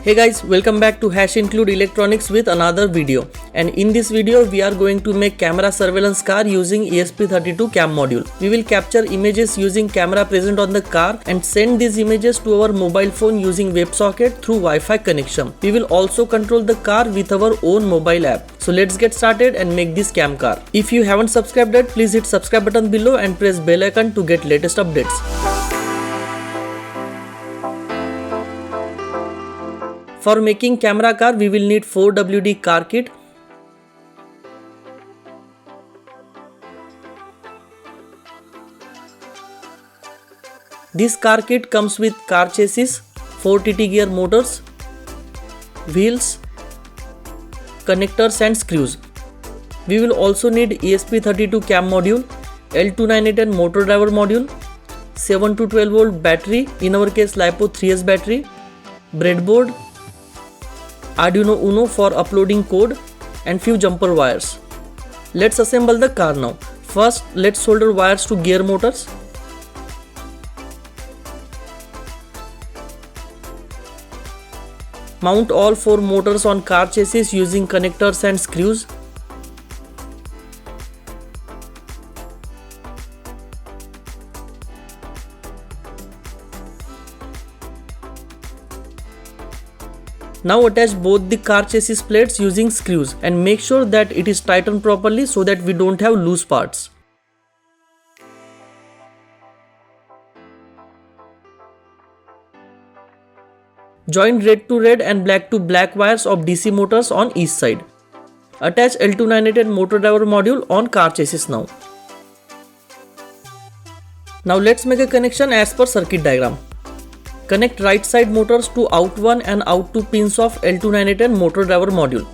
Hey guys, welcome back to Include Electronics with another video. And in this video, we are going to make camera surveillance car using ESP32 cam module. We will capture images using camera present on the car and send these images to our mobile phone using WebSocket through Wi-Fi connection. We will also control the car with our own mobile app. So let's get started and make this cam car. If you haven't subscribed yet, please hit subscribe button below and press bell icon to get latest updates. For making camera car, we will need 4WD car kit, this car kit comes with car chassis, 4 TT gear motors, wheels, connectors and screws. We will also need ESP32 cam module, L298N motor driver module, 7 to 12 volt battery, in our case LiPo 3S battery, breadboard, Arduino Uno for uploading code and few jumper wires. Let's assemble the car now. First, let's solder wires to gear motors. Mount all 4 motors on car chassis using connectors and screws. Now attach both the car chassis plates using screws and make sure that it is tightened properly so that we don't have loose parts. Join red to red and black to black wires of DC motors on each side. Attach L298N motor driver module on car chassis now. Now let's make a connection as per circuit diagram. Connect right side motors to out 1 and out 2 pins of L298N motor driver module.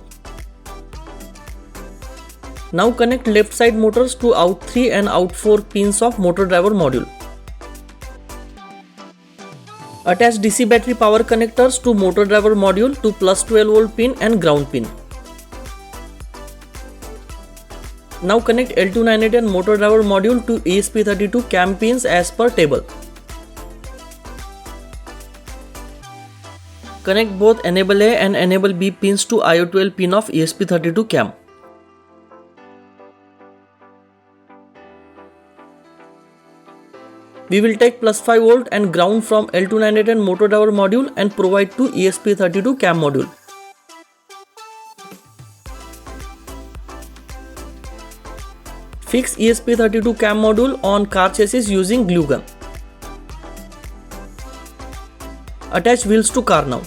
Now connect left side motors to out 3 and out 4 pins of motor driver module. Attach DC battery power connectors to motor driver module to plus 12 volt pin and ground pin. Now connect L298N motor driver module to ESP32 cam pins as per table. Connect both Enable A and Enable B pins to IO12 pin of ESP32 cam. We will take plus 5 volt and ground from L298N motor driver module and provide to ESP32 cam module. Fix ESP32 cam module on car chassis using glue gun. Attach wheels to car now.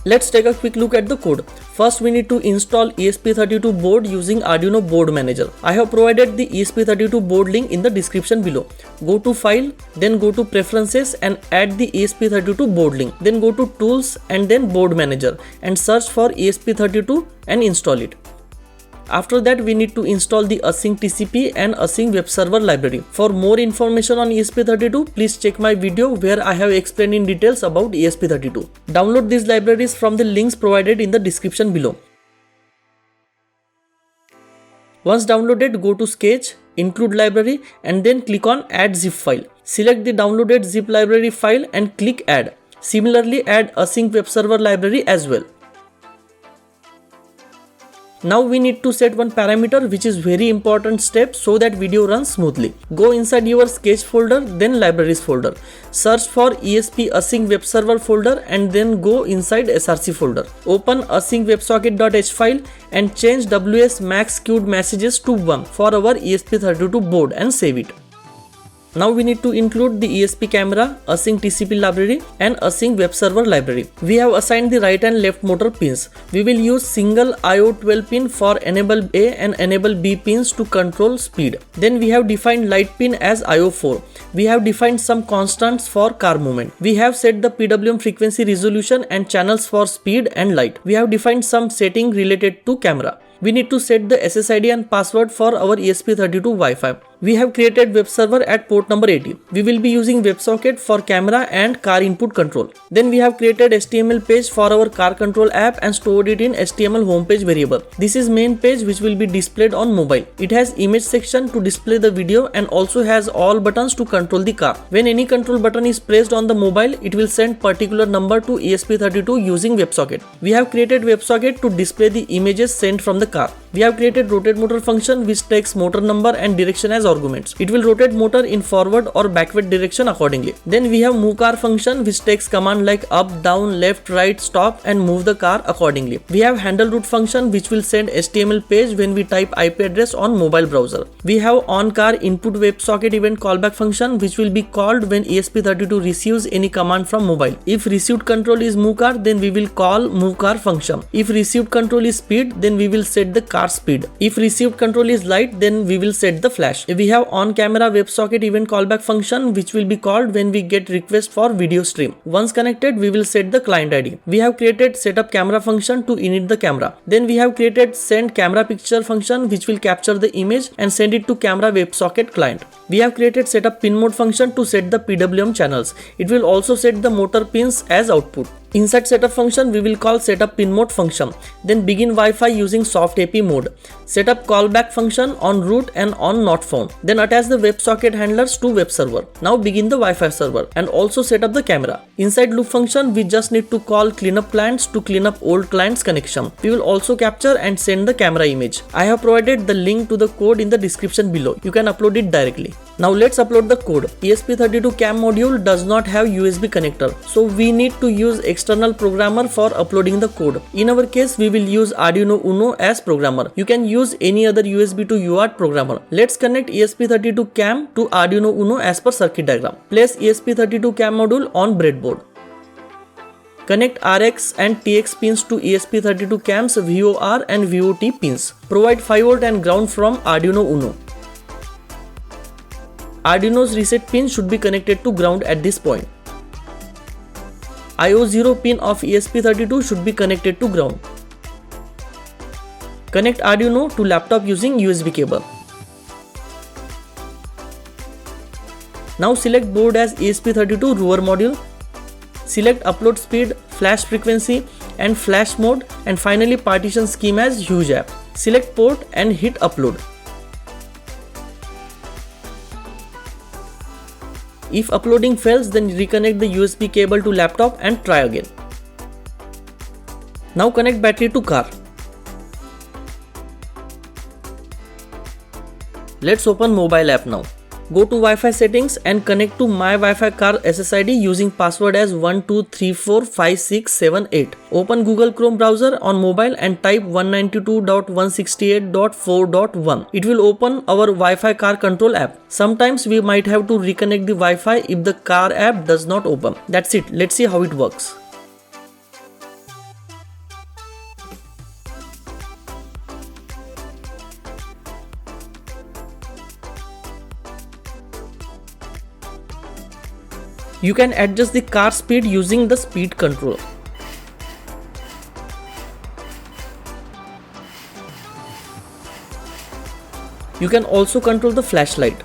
Let's take a quick look at the code. First, we need to install ESP32 board using Arduino Board Manager. I have provided the ESP32 board link in the description below. Go to File, then go to Preferences and add the ESP32 board link. Then go to Tools and then Board Manager and search for ESP32 and install it. After that, we need to install the Async TCP and Async Web Server library. For more information on ESP32, please check my video where I have explained in details about ESP32. Download these libraries from the links provided in the description below. Once downloaded, go to Sketch, Include Library and then click on Add Zip File. Select the downloaded zip library file and click Add. Similarly, add Async Web Server library as well. Now we need to set one parameter which is very important step so that video runs smoothly. Go inside your Sketch folder, then Libraries folder. Search for ESP Async Web Server folder and then go inside SRC folder. Open async websocket.h file and change WS max queued messages to 1 for our ESP32 board and save it. Now we need to include the ESP camera, Async TCP library and Async Web Server library. We have assigned the right and left motor pins. We will use single IO12 pin for Enable A and Enable B pins to control speed. Then we have defined light pin as IO4. We have defined some constants for car movement. We have set the PWM frequency resolution and channels for speed and light. We have defined some setting related to camera. We need to set the SSID and password for our ESP32 Wi-Fi. We have created web server at port number 80. We will be using WebSocket for camera and car input control. Then we have created HTML page for our car control app and stored it in HTML homepage variable. This is main page which will be displayed on mobile. It has image section to display the video and also has all buttons to control the car. When any control button is pressed on the mobile, it will send particular number to ESP32 using WebSocket. We have created WebSocket to display the images sent from the car. We have created rotate motor function which takes motor number and direction as arguments. It will rotate motor in forward or backward direction accordingly. Then we have move car function which takes command like up, down, left, right, stop and move the car accordingly. We have handle route function which will send HTML page when we type IP address on mobile browser. We have on car input WebSocket event callback function which will be called when ESP32 receives any command from mobile. If received control is move car, then we will call move car function. If received control is speed, then we will set the car speed. If received control is light, then we will set the flash. We have on camera WebSocket event callback function which will be called when we get request for video stream. Once connected, we will set the client ID. We have created setup camera function to init the camera. Then we have created send camera picture function which will capture the image and send it to camera WebSocket client. We have created setup pin mode function to set the PWM channels. It will also set the motor pins as output. Inside setup function, we will call setup pin mode function. Then begin Wi-Fi using soft AP mode. Setup callback function on root and on not found. Then attach the WebSocket handlers to web server. Now begin the Wi-Fi server and also set up the camera. Inside loop function, we just need to call cleanup clients to clean up old clients connection. We will also capture and send the camera image. I have provided the link to the code in the description below. You can upload it directly. Now let's upload the code. ESP32 CAM module does not have USB connector, so we need to use external programmer for uploading the code. In our case, we will use Arduino Uno as programmer. You can use any other USB to UART programmer. Let's connect ESP32 CAM to Arduino Uno as per circuit diagram. Place ESP32 CAM module on breadboard. Connect RX and TX pins to ESP32 CAM's VOR and VOT pins. Provide 5V and ground from Arduino Uno. Arduino's reset pin should be connected to ground at this point. IO0 pin of ESP32 should be connected to ground. Connect Arduino to laptop using USB cable. Now select board as ESP32 Rover module. Select upload speed, flash frequency and flash mode, and finally partition scheme as huge app. Select port and hit upload. If uploading fails, then reconnect the USB cable to laptop and try again. Now connect battery to car. Let's open mobile app now. Go to Wi-Fi settings and connect to My Wi-Fi car SSID using password as 12345678. Open Google Chrome browser on mobile and type 192.168.4.1. It will open our Wi-Fi car control app. Sometimes we might have to reconnect the Wi-Fi if the car app does not open. That's it. Let's see how it works. You can adjust the car speed using the speed control. You can also control the flashlight.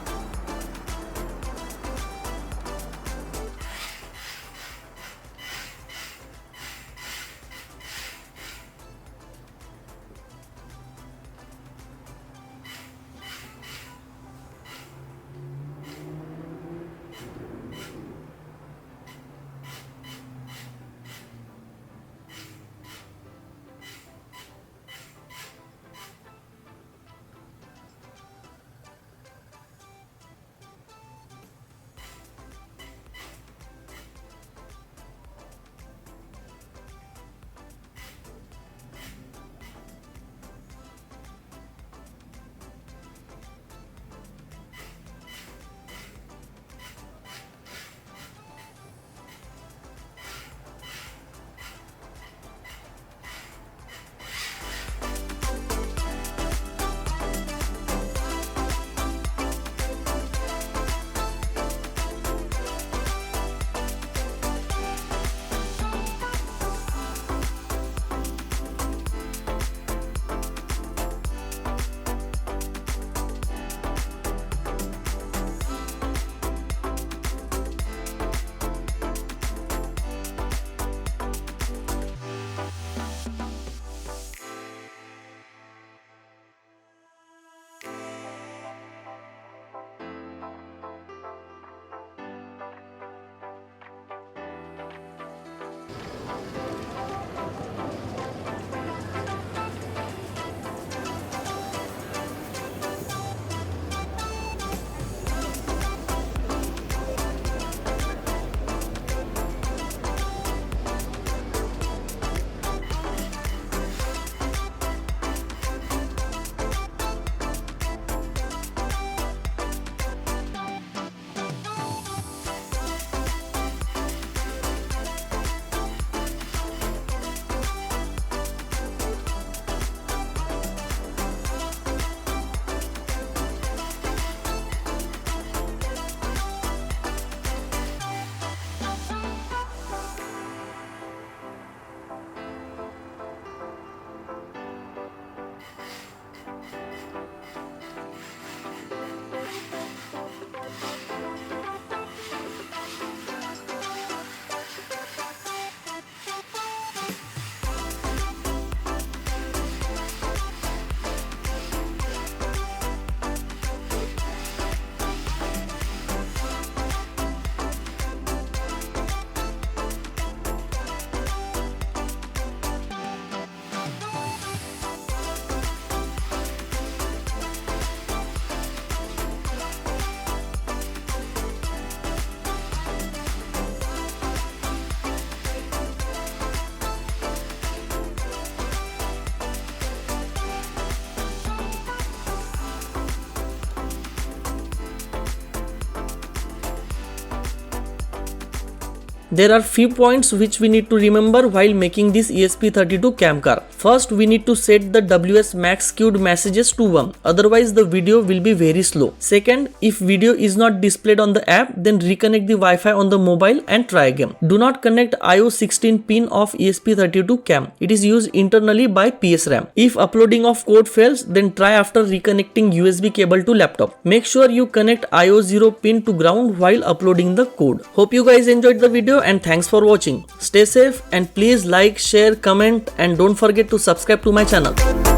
There are few points which we need to remember while making this ESP32 cam car. First, we need to set the WS max queued messages to 1, otherwise the video will be very slow. Second, if video is not displayed on the app, then reconnect the Wi-Fi on the mobile and try again. Do not connect IO16 pin of ESP32 cam. It is used internally by PSRAM. If uploading of code fails, then try after reconnecting USB cable to laptop. Make sure you connect IO0 pin to ground while uploading the code. Hope you guys enjoyed the video and thanks for watching. Stay safe and please like, share, comment and don't forget to subscribe to my channel.